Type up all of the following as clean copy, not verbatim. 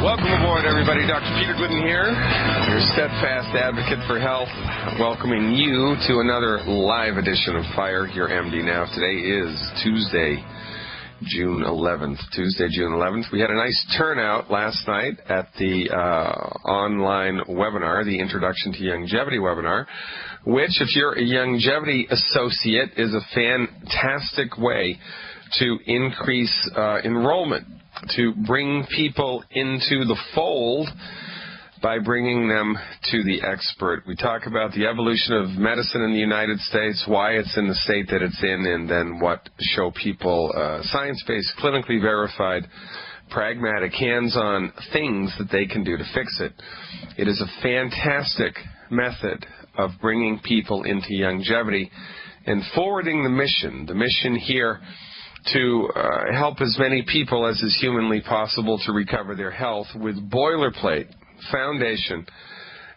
Welcome aboard, everybody. Dr. Peter Glidden here, your steadfast advocate for health, welcoming you to another live edition of Fire Your MD Now. Today is Tuesday, June 11th. We had a nice turnout last night at the online webinar, the Introduction to Longevity webinar, which, if you're a longevity associate, is a fantastic way to increase enrollment, to bring people into the fold by bringing them to the expert. We talk about the evolution of medicine in the United States, why it's in the state that it's in, and then what show people science-based, clinically verified, pragmatic, hands-on things that they can do to fix it. It is a fantastic method of bringing people into longevity and forwarding the mission here to help as many people as is humanly possible to recover their health with boilerplate, foundation,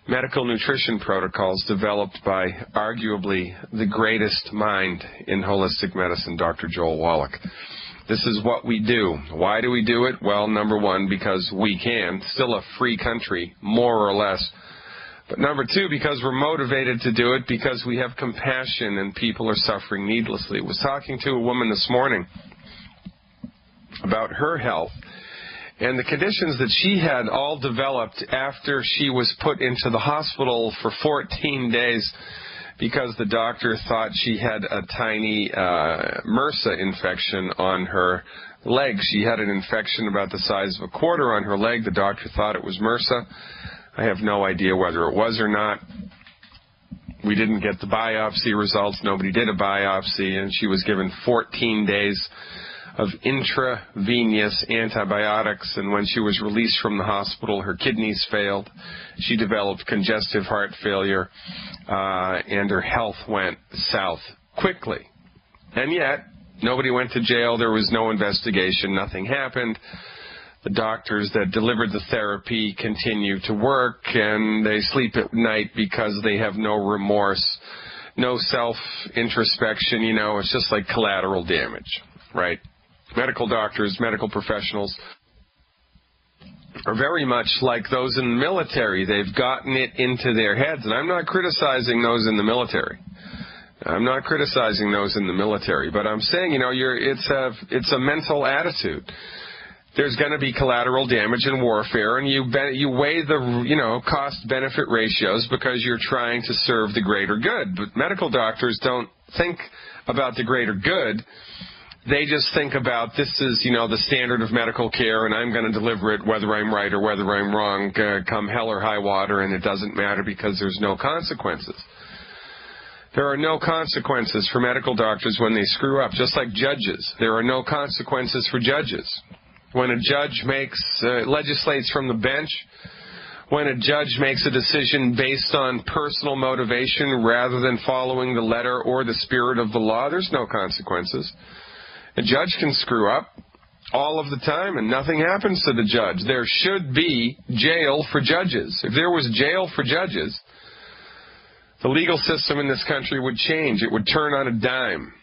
medical nutrition protocols developed by arguably the greatest mind in holistic medicine, Dr. Joel Wallach. This is what we do. Why do we do it? Well, number one, because we can. Still a free country, more or less. But number two, because we're motivated to do it, because we have compassion and people are suffering needlessly. I was talking to a woman this morning about her health and the conditions that she had all developed after she was put into the hospital for 14 days because the doctor thought she had a tiny MRSA infection on her leg. She had an infection about the size of a quarter on her leg. The doctor thought it was MRSA. I have no idea whether it was or not. We didn't get the biopsy results. Nobody did a biopsy, and she was given 14 days of intravenous antibiotics, and when she was released from the hospital, her kidneys failed. She developed congestive heart failure, and her health went south quickly. And yet, nobody went to jail. There was no investigation. Nothing happened. The doctors that delivered the therapy continue to work, and they sleep at night because they have no remorse, no self-introspection. You know, it's just like collateral damage, right? Medical doctors, medical professionals are very much like those in the military. They've gotten it into their heads, and I'm not criticizing those in the military. But I'm saying, you know, it's a mental attitude. There's going to be collateral damage in warfare, and you weigh the cost-benefit ratios because you're trying to serve the greater good. But medical doctors don't think about the greater good. They just think about this is, the standard of medical care, and I'm going to deliver it whether I'm right or whether I'm wrong, come hell or high water, and it doesn't matter because there's no consequences. There are no consequences for medical doctors when they screw up, just like judges. There are no consequences for judges. When a judge legislates from the bench, when a judge makes a decision based on personal motivation rather than following the letter or the spirit of the law, there's no consequences. A judge can screw up all of the time and nothing happens to the judge. There should be jail for judges. If there was jail for judges, the legal system in this country would change. It would turn on a dime.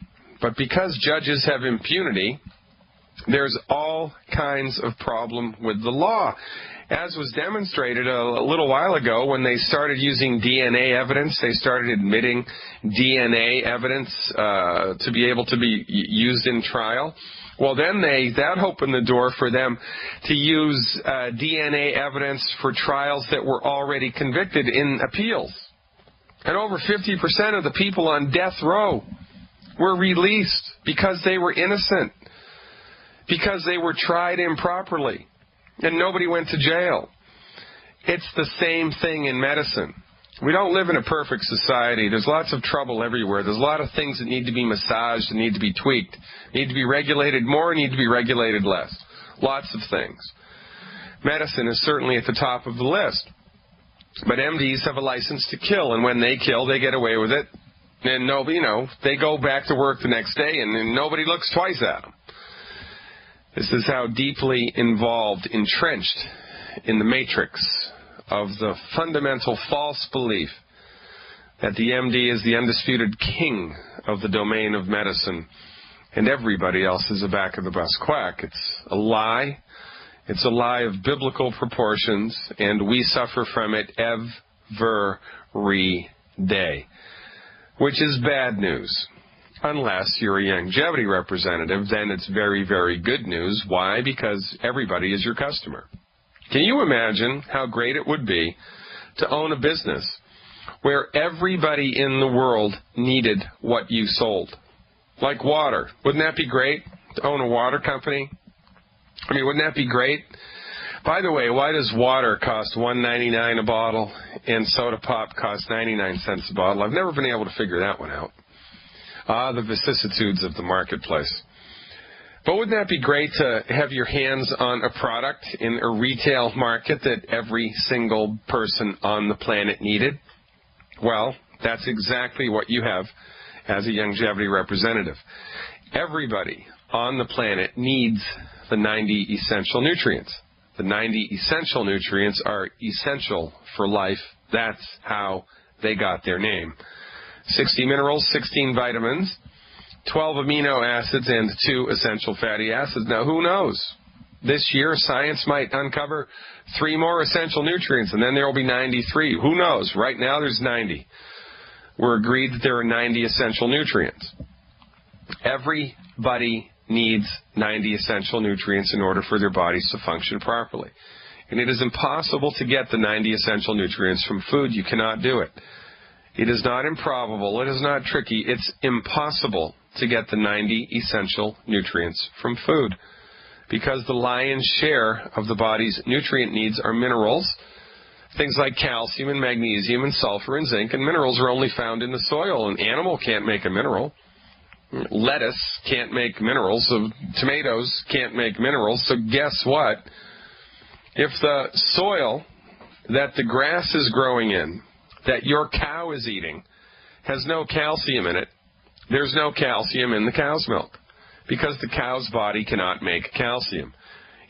But because judges have impunity, there's all kinds of problem with the law, as was demonstrated a little while ago when they started using DNA evidence. They started admitting DNA evidence to be able to be used in trial. Well, then that opened the door for them to use DNA evidence for trials that were already convicted in appeals. And over 50% of the people on death row were released because they were innocent, because they were tried improperly, and nobody went to jail. It's the same thing in medicine. We don't live in a perfect society. There's lots of trouble everywhere. There's a lot of things that need to be massaged and need to be tweaked, need to be regulated more, need to be regulated less. Lots of things. Medicine is certainly at the top of the list. But MDs have a license to kill, and when they kill, they get away with it. And nobody, they go back to work the next day, and nobody looks twice at them. This is how deeply involved, entrenched in the matrix of the fundamental false belief that the MD is the undisputed king of the domain of medicine and everybody else is a back-of-the-bus quack. It's a lie. It's a lie of biblical proportions, and we suffer from it every day, which is bad news. Unless you're a longevity representative, then it's very, very good news. Why? Because everybody is your customer. Can you imagine how great it would be to own a business where everybody in the world needed what you sold? Like water. Wouldn't that be great to own a water company? I mean, wouldn't that be great? By the way, why does water cost $1.99 a bottle and soda pop cost 99 cents a bottle? I've never been able to figure that one out. The vicissitudes of the marketplace. But wouldn't that be great to have your hands on a product in a retail market that every single person on the planet needed? Well, that's exactly what you have as a longevity representative. Everybody on the planet needs the 90 essential nutrients. The 90 essential nutrients are essential for life. That's how they got their name. 60 minerals, 16 vitamins, 12 amino acids, and 2 essential fatty acids. Now, who knows? This year, science might uncover 3 more essential nutrients, and then there will be 93. Who knows? Right now, there's 90. We're agreed that there are 90 essential nutrients. Everybody needs 90 essential nutrients in order for their bodies to function properly. And it is impossible to get the 90 essential nutrients from food. You cannot do it. It is not improbable. It is not tricky. It's impossible to get the 90 essential nutrients from food, because the lion's share of the body's nutrient needs are minerals. Things like calcium and magnesium and sulfur and zinc, and minerals are only found in the soil. An animal can't make a mineral. Lettuce can't make minerals. So tomatoes can't make minerals. So guess what? If the soil that the grass is growing in, that your cow is eating, has no calcium in it, there's no calcium in the cow's milk, because the cow's body cannot make calcium.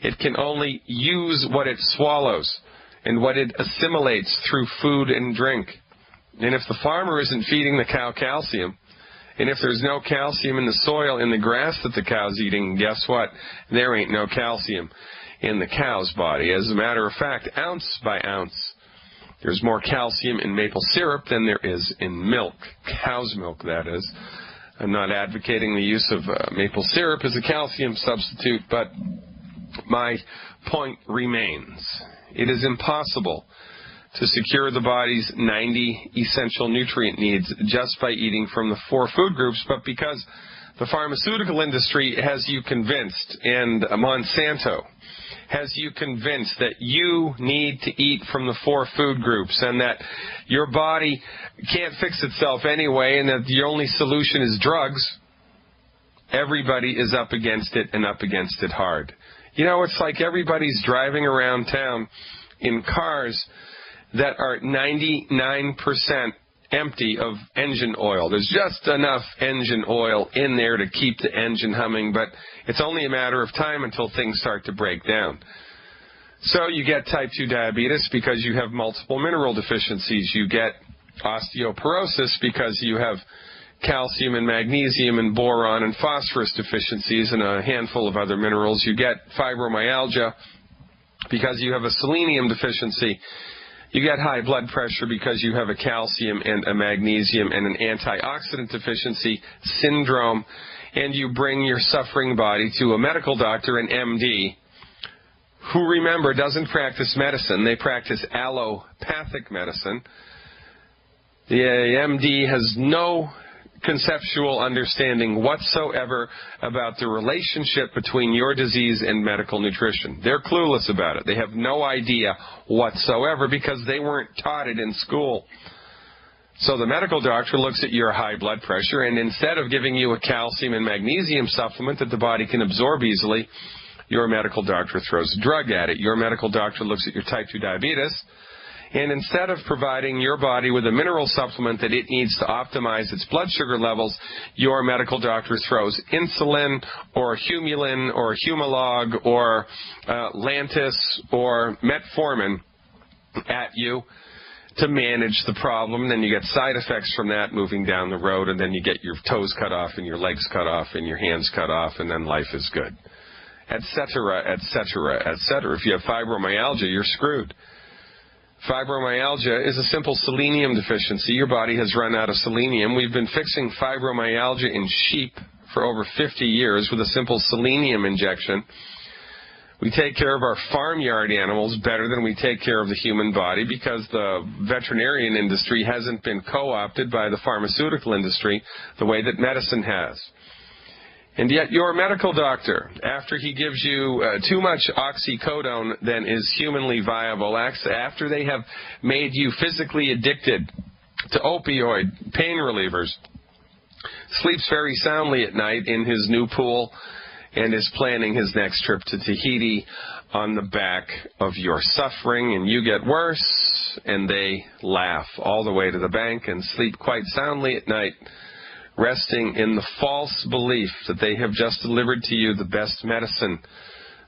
It can only use what it swallows and what it assimilates through food and drink. And if the farmer isn't feeding the cow calcium, and if there's no calcium in the soil, in the grass that the cow's eating, guess what? There ain't no calcium in the cow's body. As a matter of fact, ounce by ounce, there's more calcium in maple syrup than there is in milk. Cow's milk, that is. I'm not advocating the use of maple syrup as a calcium substitute, but my point remains. It is impossible to secure the body's 90 essential nutrient needs just by eating from the 4 food groups, but because the pharmaceutical industry has you convinced, and Monsanto has you convinced that you need to eat from the 4 food groups, and that your body can't fix itself anyway, and that the only solution is drugs, everybody is up against it, and up against it hard. You know, it's like everybody's driving around town in cars that are 99% empty of engine oil. There's just enough engine oil in there to keep the engine humming, but it's only a matter of time until things start to break down. So you get type 2 diabetes because you have multiple mineral deficiencies. You get osteoporosis because you have calcium and magnesium and boron and phosphorus deficiencies and a handful of other minerals. You get fibromyalgia because you have a selenium deficiency. You get high blood pressure because you have a calcium and a magnesium and an antioxidant deficiency syndrome. And you bring your suffering body to a medical doctor, an MD, who, remember, doesn't practice medicine. They practice allopathic medicine. The MD has no conceptual understanding whatsoever about the relationship between your disease and medical nutrition. They're clueless about it. They have no idea whatsoever because they weren't taught it in school. So the medical doctor looks at your high blood pressure, and instead of giving you a calcium and magnesium supplement that the body can absorb easily, your medical doctor throws a drug at it. Your medical doctor looks at your type 2 diabetes, and instead of providing your body with a mineral supplement that it needs to optimize its blood sugar levels, your medical doctor throws insulin or Humulin or Humalog or Lantus or Metformin at you to manage the problem. And then you get side effects from that moving down the road, and then you get your toes cut off and your legs cut off and your hands cut off, and then life is good. etc., etc., etc. If you have fibromyalgia, you're screwed. Fibromyalgia is a simple selenium deficiency. Your body has run out of selenium. We've been fixing fibromyalgia in sheep for over 50 years with a simple selenium injection. We take care of our farmyard animals better than we take care of the human body because the veterinarian industry hasn't been co-opted by the pharmaceutical industry the way that medicine has. And yet your medical doctor, after he gives you too much oxycodone than is humanly viable, after they have made you physically addicted to opioid pain relievers, sleeps very soundly at night in his new pool and is planning his next trip to Tahiti on the back of your suffering, and you get worse, and they laugh all the way to the bank and sleep quite soundly at night, resting in the false belief that they have just delivered to you the best medicine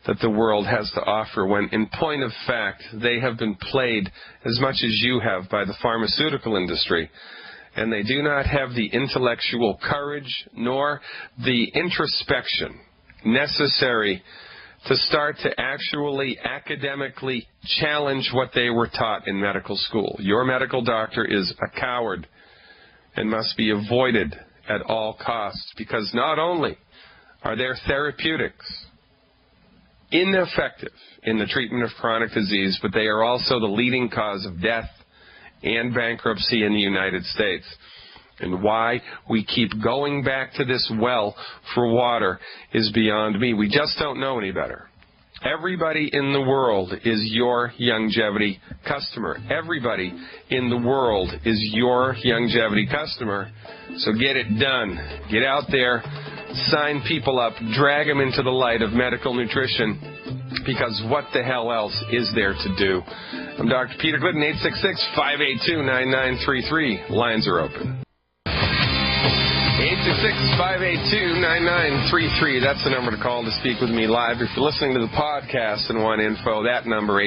that the world has to offer, when in point of fact they have been played as much as you have by the pharmaceutical industry, and they do not have the intellectual courage nor the introspection necessary to start to actually academically challenge what they were taught in medical school. Your medical doctor is a coward and must be avoided at all costs, because not only are their therapeutics ineffective in the treatment of chronic disease, but they are also the leading cause of death and bankruptcy in the United States. And why we keep going back to this well for water is beyond me. We just don't know any better. Everybody in the world is your longevity customer. Everybody in the world is your longevity customer. So get it done. Get out there, sign people up, drag them into the light of medical nutrition, because what the hell else is there to do? I'm Dr. Peter Glidden, 866-582-9933. Lines are open. 866-582-9933. That's the number to call to speak with me live. If you're listening to the podcast and want info, that number,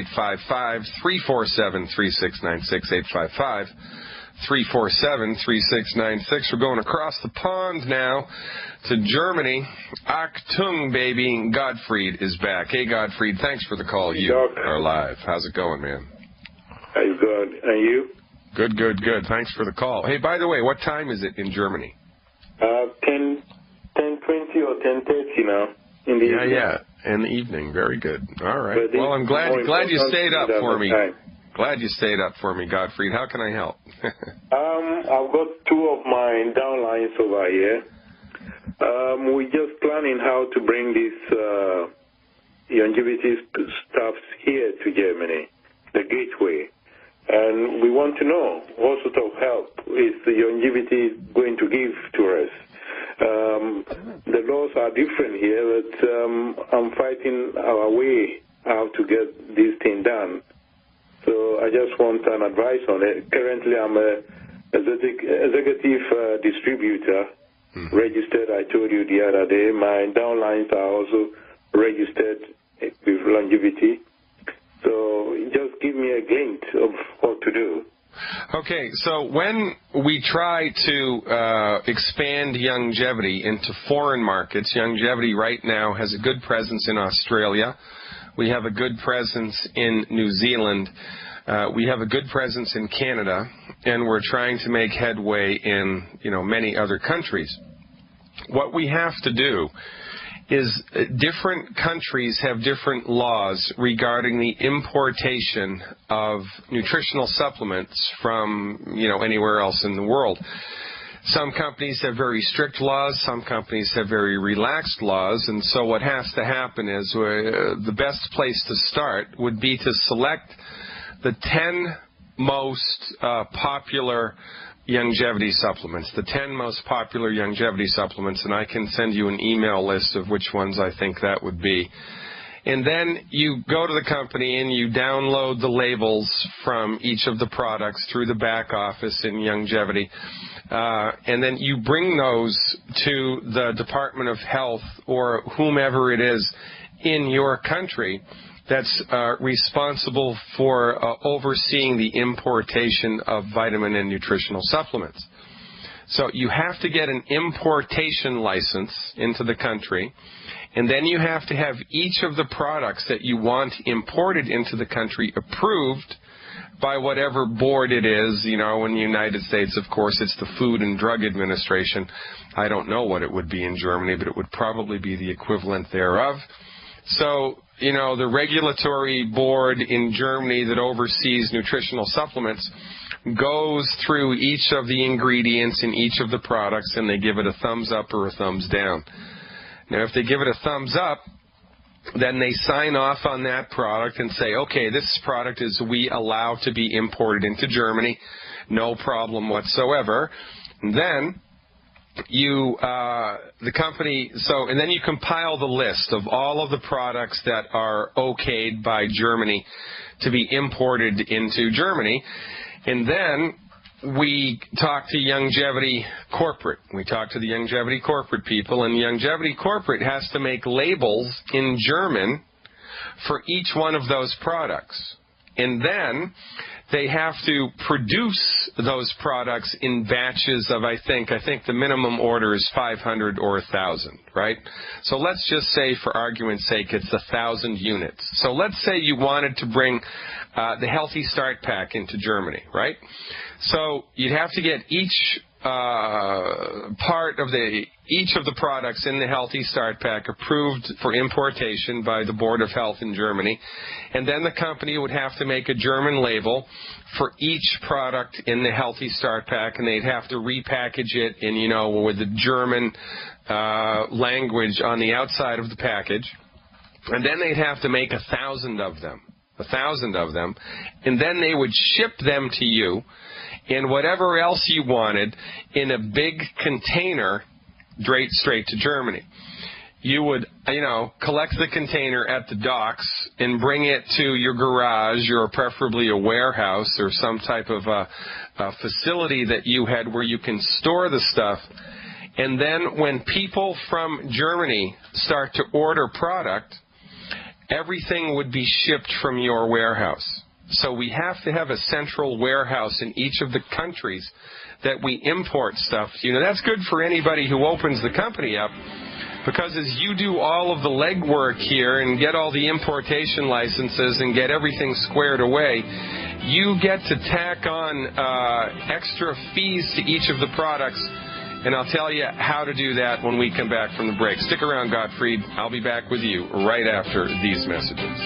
855-347-3696, 855-347-3696. We're going across the pond now to Germany. Achtung, baby. Gottfried is back. Hey, Gottfried, thanks for the call. You are live. How's it going, man? I'm good. And you? Good, good, good. Thanks for the call. Hey, by the way, what time is it in Germany? 10:20 or 10:30 now in the evening. Yeah, in the evening. Very good. All right. Well, I'm glad you stayed up for me. Glad you stayed up for me, Gottfried. How can I help? I've got two of my downlines over here. We're just planning how to bring this longevity stuff here to Germany, the gateway. And we want to know what sort of help is the longevity going to give to us. The laws are different here, but I'm fighting our way how to get this thing done. So I just want an advice on it. Currently, I'm an executive distributor, registered, I told you the other day. My downlines are also registered with longevity. So just give me a glint of what to do. Okay, so when we try to expand longevity into foreign markets, longevity right now has a good presence in Australia. We have a good presence in New Zealand. We have a good presence in Canada, and we're trying to make headway in, many other countries. What we have to do is different countries have different laws regarding the importation of nutritional supplements from, anywhere else in the world. Some companies have very strict laws, some companies have very relaxed laws, and so what has to happen is the best place to start would be to select the 10 most popular longevity supplements, the 10 most popular longevity supplements, and I can send you an email list of which ones I think that would be. And then you go to the company and you download the labels from each of the products through the back office in longevity, and then you bring those to the Department of Health or whomever it is in your country that's responsible for overseeing the importation of vitamin and nutritional supplements. So you have to get an importation license into the country, And then you have to have each of the products that you want imported into the country approved by whatever board it is. You know, in the United States, of course, it's the Food and Drug Administration. I don't know what it would be in Germany, but it would probably be the equivalent thereof. So, you know, the regulatory board in Germany that oversees nutritional supplements goes through each of the ingredients in each of the products, and they give it a thumbs up or a thumbs down. Now, if they give it a thumbs up, then they sign off on that product and say, okay, this product is we allow to be imported into Germany, no problem whatsoever. And then you, the company, and then you compile the list of all of the products that are okayed by Germany to be imported into Germany. And then we talk to Youngevity Corporate. We talk to the Youngevity Corporate people, and Youngevity Corporate has to make labels in German for each one of those products. And then they have to produce those products in batches of, I think the minimum order is 500 or 1,000, right? So let's just say, for argument's sake, it's 1,000 units. So let's say you wanted to bring the Healthy Start Pack into Germany, right? So you'd have to get each each of the products in the Healthy Start Pack approved for importation by the Board of Health in Germany, and then the company would have to make a German label for each product in the Healthy Start Pack, and they'd have to repackage it in, you know, with the German language on the outside of the package, and then they'd have to make 1,000 of them. 1,000 of them, and then they would ship them to you and whatever else you wanted in a big container straight to Germany. You would, you know, collect the container at the docks and bring it to your garage or preferably a warehouse or some type of a facility that you had where you can store the stuff. And then when people from Germany start to order product, everything would be shipped from your warehouse. So we have to have a central warehouse in each of the countries that we import stuff. You know, that's good for anybody who opens the company up, because as you do all of the legwork here and get all the importation licenses and get everything squared away, you get to tack on extra fees to each of the products. And I'll tell you how to do that when we come back from the break. Stick around, Gottfried. I'll be back with you right after these messages.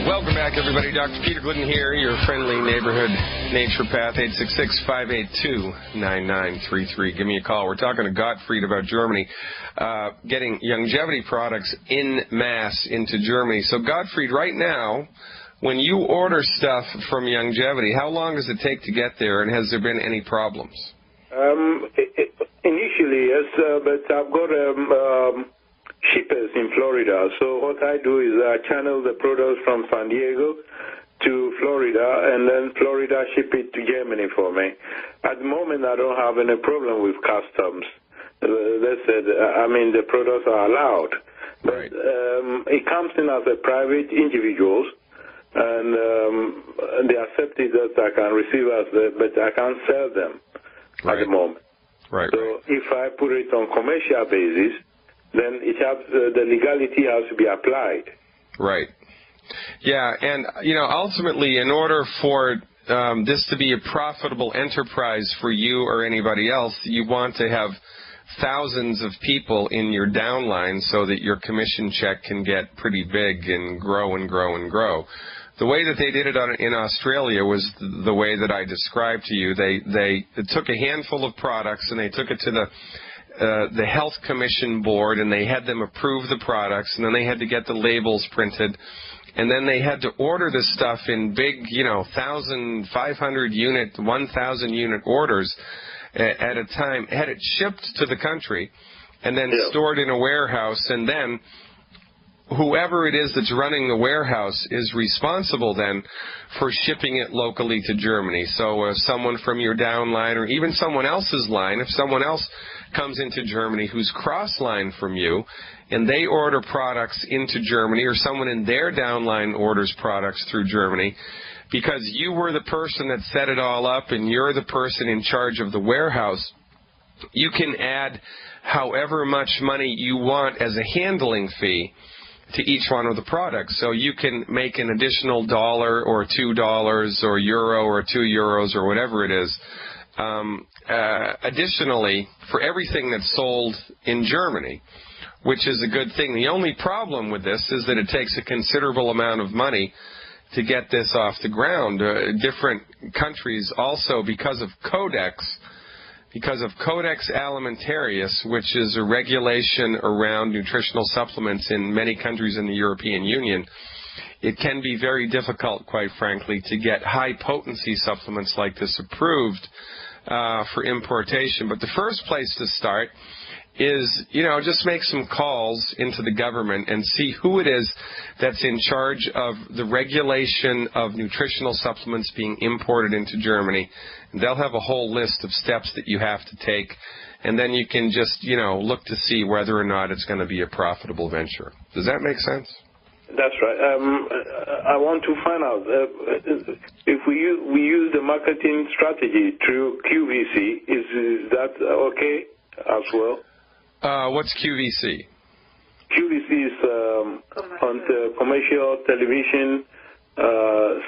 Welcome back, everybody. Dr. Peter Glidden here, your friendly neighborhood naturopath. 866-582-9933. Give me a call. We're talking to Gottfried about Germany, getting Youngevity products in mass into Germany. So, Gottfried, right now, when you order stuff from Youngevity, how long does it take to get there, and has there been any problems? Initially, yes, but I've got shippers in Florida. So what I do is I channel the products from San Diego to Florida, and then Florida ship it to Germany for me. At the moment, I don't have any problem with customs. They said, the products are allowed. But it comes in as a private individuals, and they accept it that I can receive but I can't sell them at the moment. Right. So if I put it on commercial basis, then it has the legality has to be applied. Right. Yeah, and ultimately, in order for this to be a profitable enterprise for you or anybody else, you want to have thousands of people in your downline so that your commission check can get pretty big and grow and grow and grow. The way that they did it in Australia was the way that I described to you. They took a handful of products and they took it to the Health Commission Board, and they had them approve the products, and then they had to get the labels printed, and then they had to order this stuff in big, 1,500 unit, 1,000 unit orders at a time, had it shipped to the country, and then stored in a warehouse, and then whoever it is that's running the warehouse is responsible then for shipping it locally to Germany. So someone from your downline or even someone else's line, if someone else comes into Germany who's cross-line from you and they order products into Germany, or someone in their downline orders products through Germany, because you were the person that set it all up and you're the person in charge of the warehouse, you can add however much money you want as a handling fee to each one of the products. So you can make an additional $1 or $2 or euro or €2 or whatever it is. Additionally, for everything that's sold in Germany, which is a good thing. The only problem with this is that it takes a considerable amount of money to get this off the ground. Different countries also, because of Codex Alimentarius, which is a regulation around nutritional supplements in many countries in the European Union, it can be very difficult, quite frankly, to get high-potency supplements like this approved for importation. But the first place to start is, just make some calls into the government and see who it is that's in charge of the regulation of nutritional supplements being imported into Germany. And they'll have a whole list of steps that you have to take, and then you can just, look to see whether or not it's going to be a profitable venture. Does that make sense? That's right. I want to find out if we use the marketing strategy through QVC, is that okay as well? What's QVC? QVC is on the commercial television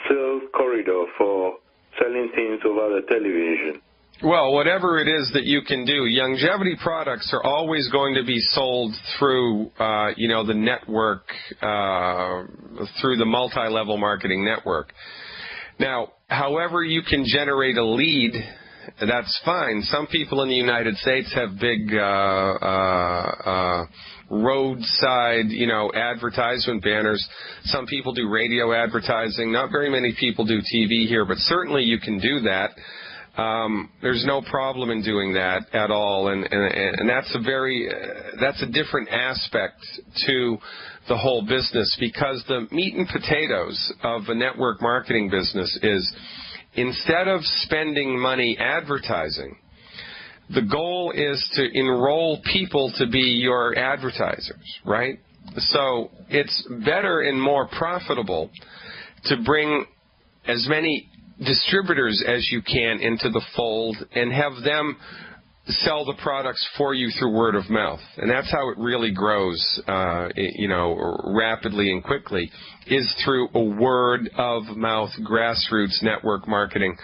sales corridor for selling things over the television. Well, whatever it is that you can do, longevity products are always going to be sold through, the network, through the multi-level marketing network. Now, however you can generate a lead, that's fine. Some people in the United States have big roadside, advertisement banners. Some people do radio advertising. Not very many people do TV here, but certainly you can do that. There's no problem in doing that at all, and that's a different aspect to the whole business, because the meat and potatoes of a network marketing business is, instead of spending money advertising, the goal is to enroll people to be your advertisers, right? So it's better and more profitable to bring as many distributors as you can into the fold and have them sell the products for you through word of mouth. And that's how it really grows, rapidly and quickly, is through a word of mouth grassroots network marketing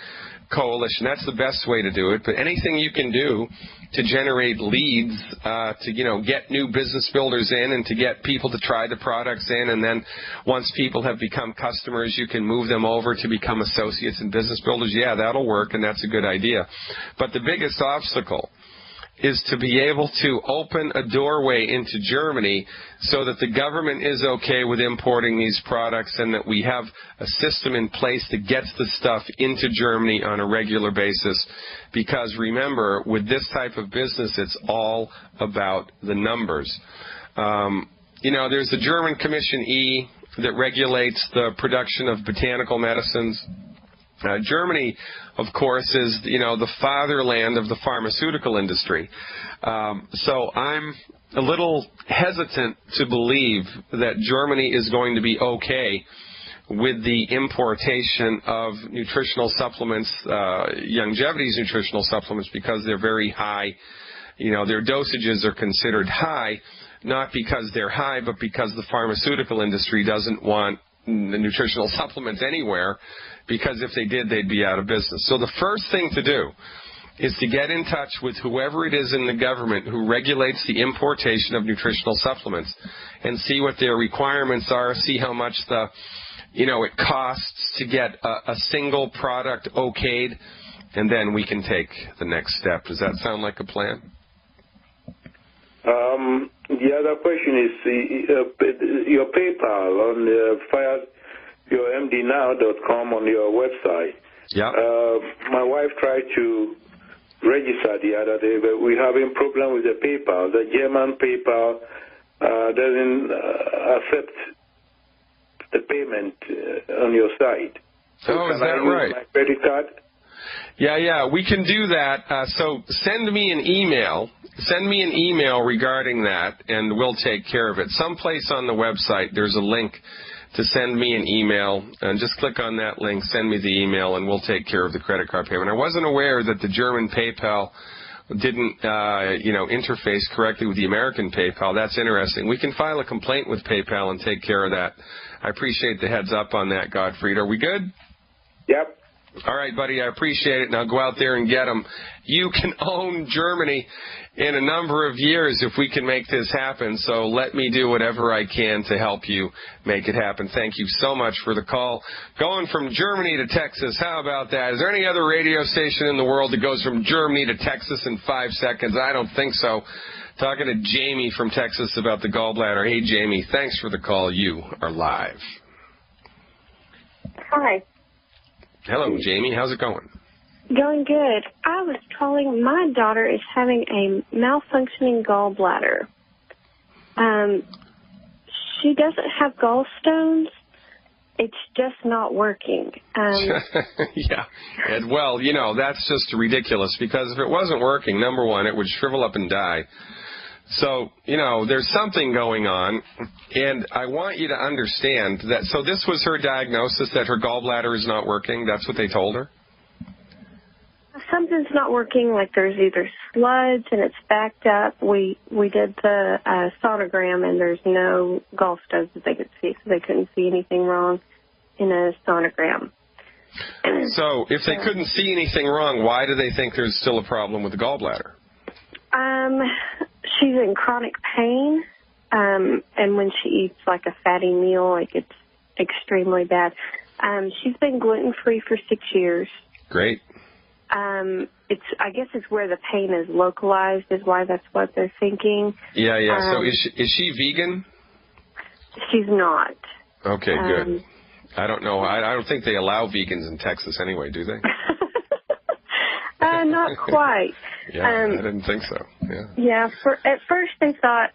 coalition. That's the best way to do it. But anything you can do to generate leads, to get new business builders in and to get people to try the products in, and then once people have become customers, you can move them over to become associates and business builders. Yeah, that'll work, and that's a good idea. But the biggest obstacle is to be able to open a doorway into Germany so that the government is okay with importing these products, and that we have a system in place that gets the stuff into Germany on a regular basis. Because remember, with this type of business, it's all about the numbers. There's the German Commission E that regulates the production of botanical medicines. Germany, of course, is, the fatherland of the pharmaceutical industry. So I'm a little hesitant to believe that Germany is going to be okay with the importation of nutritional supplements, longevity's nutritional supplements, because they're very high. Their dosages are considered high, not because they're high, but because the pharmaceutical industry doesn't want the nutritional supplements anywhere, because if they did, they'd be out of business. So the first thing to do is to get in touch with whoever it is in the government who regulates the importation of nutritional supplements and see what their requirements are, see how much it costs to get a single product okayed, and then we can take the next step. Does that sound like a plan? The other question is your PayPal on yourmdnow.com on your website. Yeah. My wife tried to register the other day, but we're having problem with the PayPal. The German PayPal doesn't accept the payment on your site. So is that right? My credit card? Yeah, we can do that. So send me an email. Send me an email regarding that, and we'll take care of it. Someplace on the website, there's a link to send me an email, and just click on that link, send me the email, and we'll take care of the credit card payment. I wasn't aware that the German PayPal didn't, interface correctly with the American PayPal. That's interesting. We can file a complaint with PayPal and take care of that. I appreciate the heads up on that, Gottfried. Are we good? Yep. All right, buddy, I appreciate it. Now go out there and get them. You can own Germany in a number of years if we can make this happen, so let me do whatever I can to help you make it happen. Thank you so much for the call. Going from Germany to Texas, how about that? Is there any other radio station in the world that goes from Germany to Texas in 5 seconds? I don't think so. Talking to Jamie from Texas about the gallbladder. Hey, Jamie, thanks for the call. You are live. Hi. Hello, Jamie. How's it going? Going good. I was calling. My daughter is having a malfunctioning gallbladder. She doesn't have gallstones. It's just not working. Yeah. And, well, that's just ridiculous because if it wasn't working, number one, it would shrivel up and die. So, there's something going on, and I want you to understand that, so this was her diagnosis, that her gallbladder is not working? That's what they told her? Something's not working, like there's either sludge and it's backed up. We did the sonogram, and there's no gallstones that they could see, so they couldn't see anything wrong in a sonogram. So, if they couldn't see anything wrong, why do they think there's still a problem with the gallbladder? She's in chronic pain, and when she eats like a fatty meal, like it's extremely bad. She's been gluten-free for 6 years. Great. I guess it's where the pain is localized is why that's what they're thinking. Yeah. So is she vegan? She's not. Okay, good. I don't know. I don't think they allow vegans in Texas anyway, do they? Not quite. Yeah, I didn't think so. Yeah. Yeah. At first they thought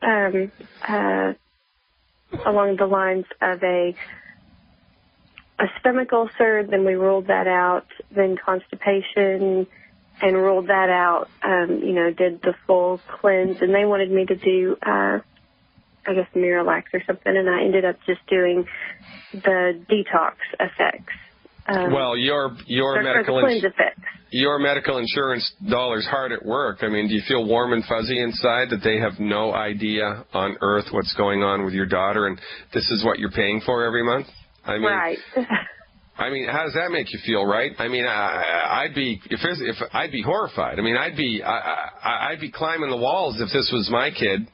along the lines of a stomach ulcer. Then we ruled that out. Then constipation, and ruled that out. Did the full cleanse, and they wanted me to do, I guess, Miralax or something, and I ended up just doing the detox effects. Well, your medical insurance dollars hard at work. I mean, do you feel warm and fuzzy inside that they have no idea on earth what's going on with your daughter, and this is what you're paying for every month? I mean, right. I mean, how does that make you feel, right? I mean, I'd be horrified. I mean, I'd be climbing the walls if this was my kid.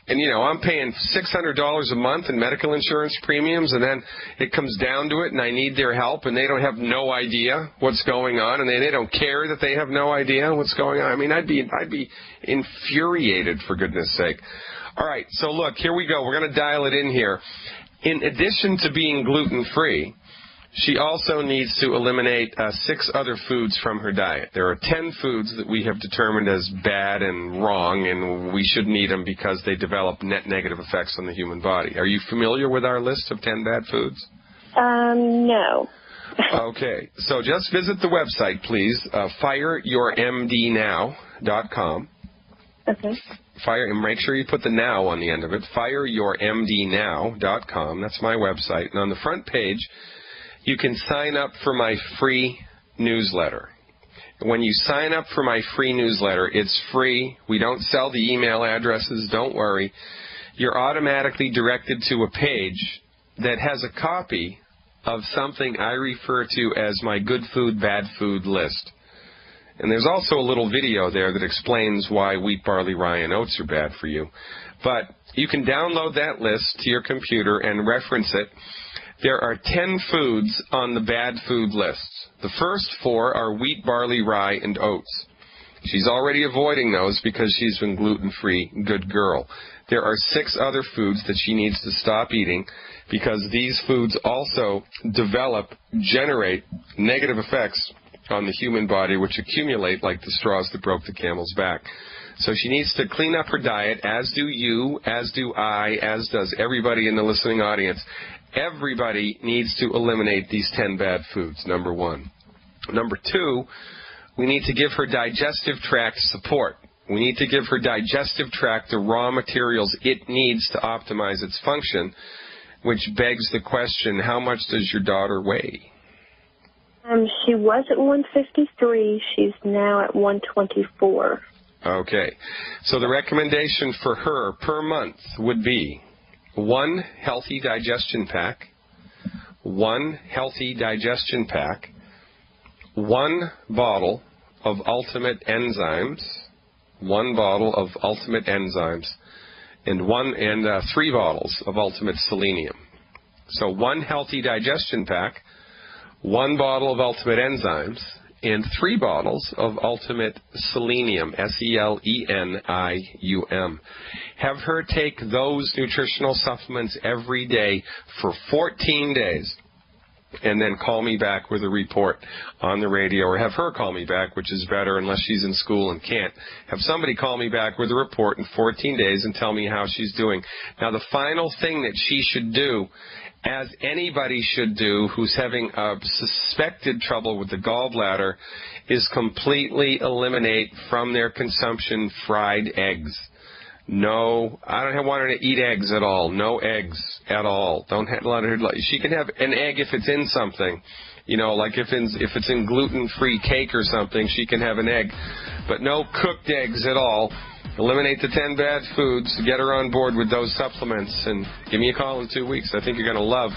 And, I'm paying $600 a month in medical insurance premiums, and then it comes down to it, and I need their help, and they don't have no idea what's going on, and they don't care that they have no idea what's going on. I mean, I'd be infuriated, for goodness sake. All right, so look, here we go. We're going to dial it in here. In addition to being gluten-free, she also needs to eliminate 6 other foods from her diet. There are 10 foods that we have determined as bad and wrong, and we shouldn't eat them because they develop net negative effects on the human body. Are you familiar with our list of 10 bad foods? No. Okay, so just visit the website, please, fireyourmdnow.com. Okay. And make sure you put the now on the end of it, fireyourmdnow.com. That's my website. And on the front page, you can sign up for my free newsletter. When you sign up for my free newsletter, it's free. We don't sell the email addresses. Don't worry. You're automatically directed to a page that has a copy of something I refer to as my good food, bad food list. And there's also a little video there that explains why wheat, barley, rye, and oats are bad for you. But you can download that list to your computer and reference it. There are 10 foods on the bad food list. The first 4 are wheat, barley, rye, and oats. She's already avoiding those because she's been gluten-free. Good girl. There are 6 other foods that she needs to stop eating because these foods also generate negative effects on the human body, which accumulate like the straws that broke the camel's back. So she needs to clean up her diet, as do you, as do I, as does everybody in the listening audience. Everybody needs to eliminate these 10 bad foods, number 1. Number 2, we need to give her digestive tract support. We need to give her digestive tract the raw materials it needs to optimize its function, which begs the question, how much does your daughter weigh? She was at 153. She's now at 124. Okay. So the recommendation for her per month would be 1 healthy digestion pack, 1 healthy digestion pack, 1 bottle of Ultimate Enzymes, 1 bottle of Ultimate Enzymes, and 3 bottles of Ultimate Selenium. So 1 healthy digestion pack, 1 bottle of Ultimate Enzymes, and 3 bottles of Ultimate Selenium, Selenium. Have her take those nutritional supplements every day for 14 days. And then call me back with a report on the radio, or have her call me back, which is better unless she's in school and can't. Have somebody call me back with a report in 14 days and tell me how she's doing. Now, the final thing that she should do, as anybody should do who's having suspected trouble with the gallbladder, is completely eliminate from their consumption fried eggs. No, I don't want her to eat eggs at all. No eggs at all. Don't let her. She can have an egg if it's in something, you know, like if it's in gluten-free cake or something, she can have an egg, but no cooked eggs at all. Eliminate the 10 bad foods. Get her on board with those supplements, and give me a call in 2 weeks. I think you're going to love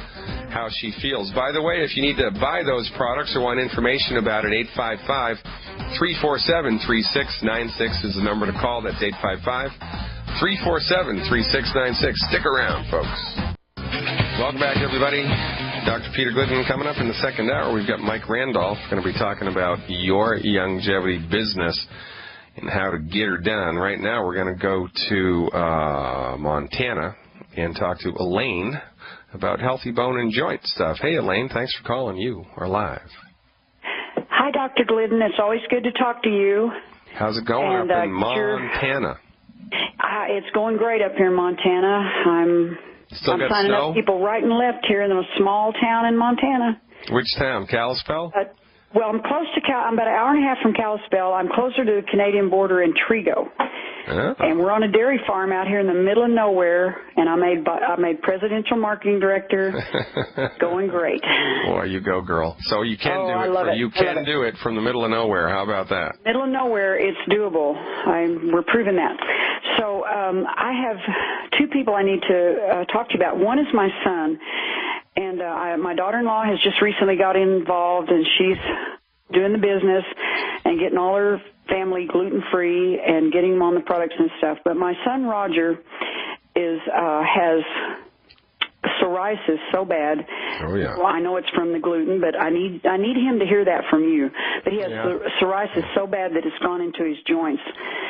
how she feels. By the way, if you need to buy those products or want information about it, 855-347-3696 is the number to call. That's 855-347-3696. Stick around, folks. Welcome back, everybody. Dr. Peter Glidden coming up in the second hour. We've got Mike Randolph going to be talking about your longevity business and how to get her done. Right now, we're going to go to Montana and talk to Elaine about healthy bone and joint stuff. Hey, Elaine, thanks for calling. You are live. Hi, Dr. Glidden. It's always good to talk to you. How's it going up in Montana? It's going great up here in Montana. I'm signing up people right and left here in a small town in Montana. Which town? Kalispell? Well, I'm close to I'm about an hour and a half from Kalispell. I'm closer to the Canadian border in Trigo. And we're on a dairy farm out here in the middle of nowhere, and I made presidential marketing director. Going great. Boy, you go, girl. So you can do it. You can do it from the middle of nowhere. How about that? Middle of nowhere, it's doable. We're proving that. So I have 2 people I need to talk to you about. One is my son. And my daughter-in-law has just recently got involved, and she's doing the business and getting all her family gluten-free and getting them on the products and stuff. But my son, Roger, has psoriasis so bad. Oh, yeah. Well, I know it's from the gluten, but I need him to hear that from you. But he has psoriasis so bad that it's gone into his joints,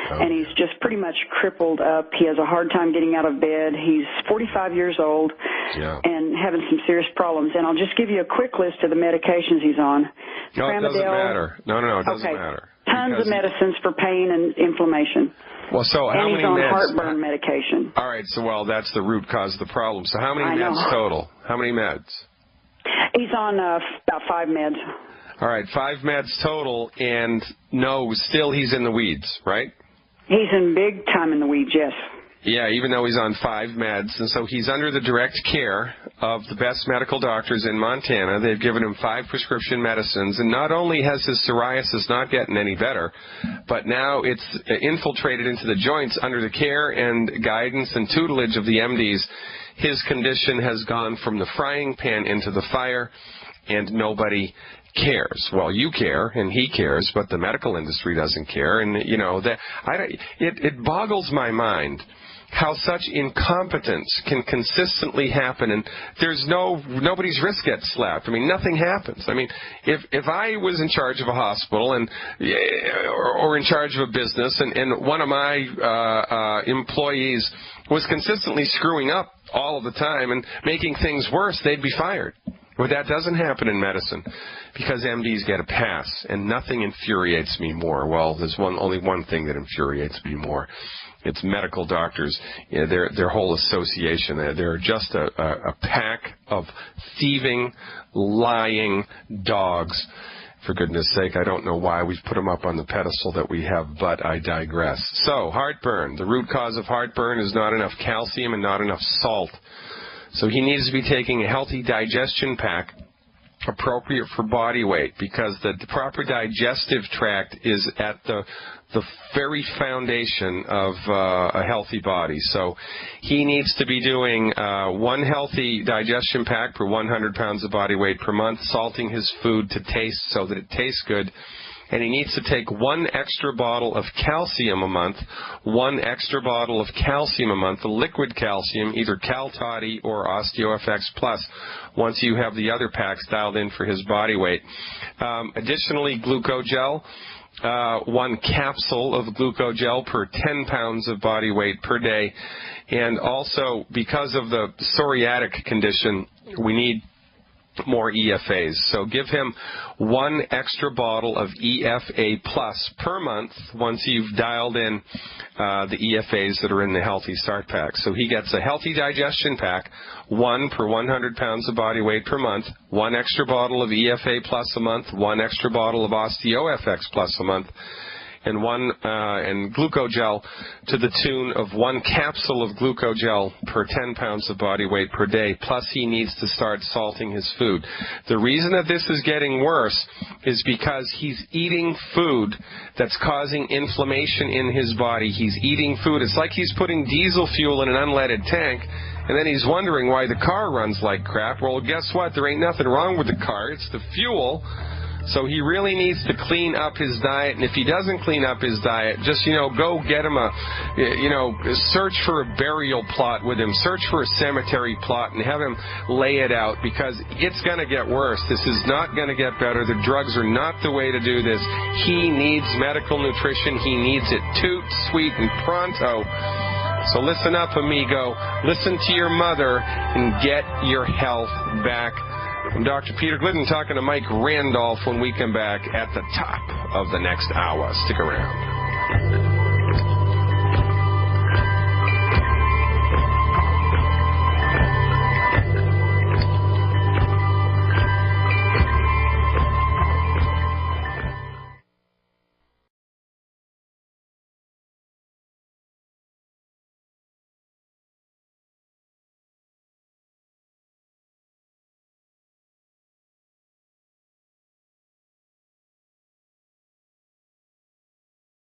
and he's just pretty much crippled up. He has a hard time getting out of bed. He's 45 years old and having some serious problems. And I'll just give you a quick list of the medications he's on. No, it doesn't matter. No, it doesn't matter. Tons of medicines for pain and inflammation. Well, so how many meds? And he's on heartburn medication. All right, so, that's the root cause of the problem. So how many meds total? How many meds? He's on about 5 meds. All right, 5 meds total, and still he's in the weeds, right? He's in big time in the weeds, yes. Yeah, even though he's on 5 meds, and so he's under the direct care of the best medical doctors in Montana. They've given him 5 prescription medicines, and not only has his psoriasis not gotten any better, but now it's infiltrated into the joints under the care and guidance and tutelage of the MDs. His condition has gone from the frying pan into the fire, and nobody cares. Well, you care, and he cares, but the medical industry doesn't care, and it boggles my mind how such incompetence can consistently happen, and nobody's wrist gets slapped. I mean, nothing happens. I mean, if I was in charge of a hospital or in charge of a business, and one of my employees was consistently screwing up all of the time and making things worse, they'd be fired. Well, that doesn't happen in medicine because MDs get a pass, and nothing infuriates me more. Well, there's only one thing that infuriates me more. It's medical doctors, their whole association. They're just a pack of thieving, lying dogs. For goodness sake, I don't know why we've put them up on the pedestal that we have, but I digress. So, heartburn. The root cause of heartburn is not enough calcium and not enough salt. So he needs to be taking a healthy digestion pack appropriate for body weight, because the proper digestive tract is at the very foundation of a healthy body. So he needs to be doing one healthy digestion pack per 100 pounds of body weight per month, salting his food to taste so that it tastes good. And he needs to take 1 extra bottle of calcium a month, 1 extra bottle of calcium a month, the liquid calcium, either Cal Toddy or OsteoFX Plus, once you have the other packs dialed in for his body weight. Additionally, glucogel, 1 capsule of glucogel per 10 pounds of body weight per day. And also, because of the psoriatic condition, we need more EFAs. So give him 1 extra bottle of EFA Plus per month once you've dialed in the EFAs that are in the Healthy Start Pack. So he gets a healthy digestion pack, 1 per 100 pounds of body weight per month, 1 extra bottle of EFA Plus a month, 1 extra bottle of OsteoFX Plus a month, and and glucogel to the tune of 1 capsule of glucogel per 10 pounds of body weight per day. Plus, he needs to start salting his food. The reason that this is getting worse is because he's eating food that's causing inflammation in his body. He's eating food. It's like he's putting diesel fuel in an unleaded tank, and then he's wondering why the car runs like crap. Well, guess what? There ain't nothing wrong with the car. It's the fuel. So he really needs to clean up his diet, and if he doesn't clean up his diet, just, go get him search for a burial plot with him, search for a cemetery plot, and have him lay it out, because it's going to get worse. This is not going to get better. The drugs are not the way to do this. He needs medical nutrition. He needs it toot, sweet, and pronto. So listen up, amigo. Listen to your mother and get your health back. I'm Dr. Peter Glidden talking to Mike Randolph when we come back at the top of the next hour. Stick around.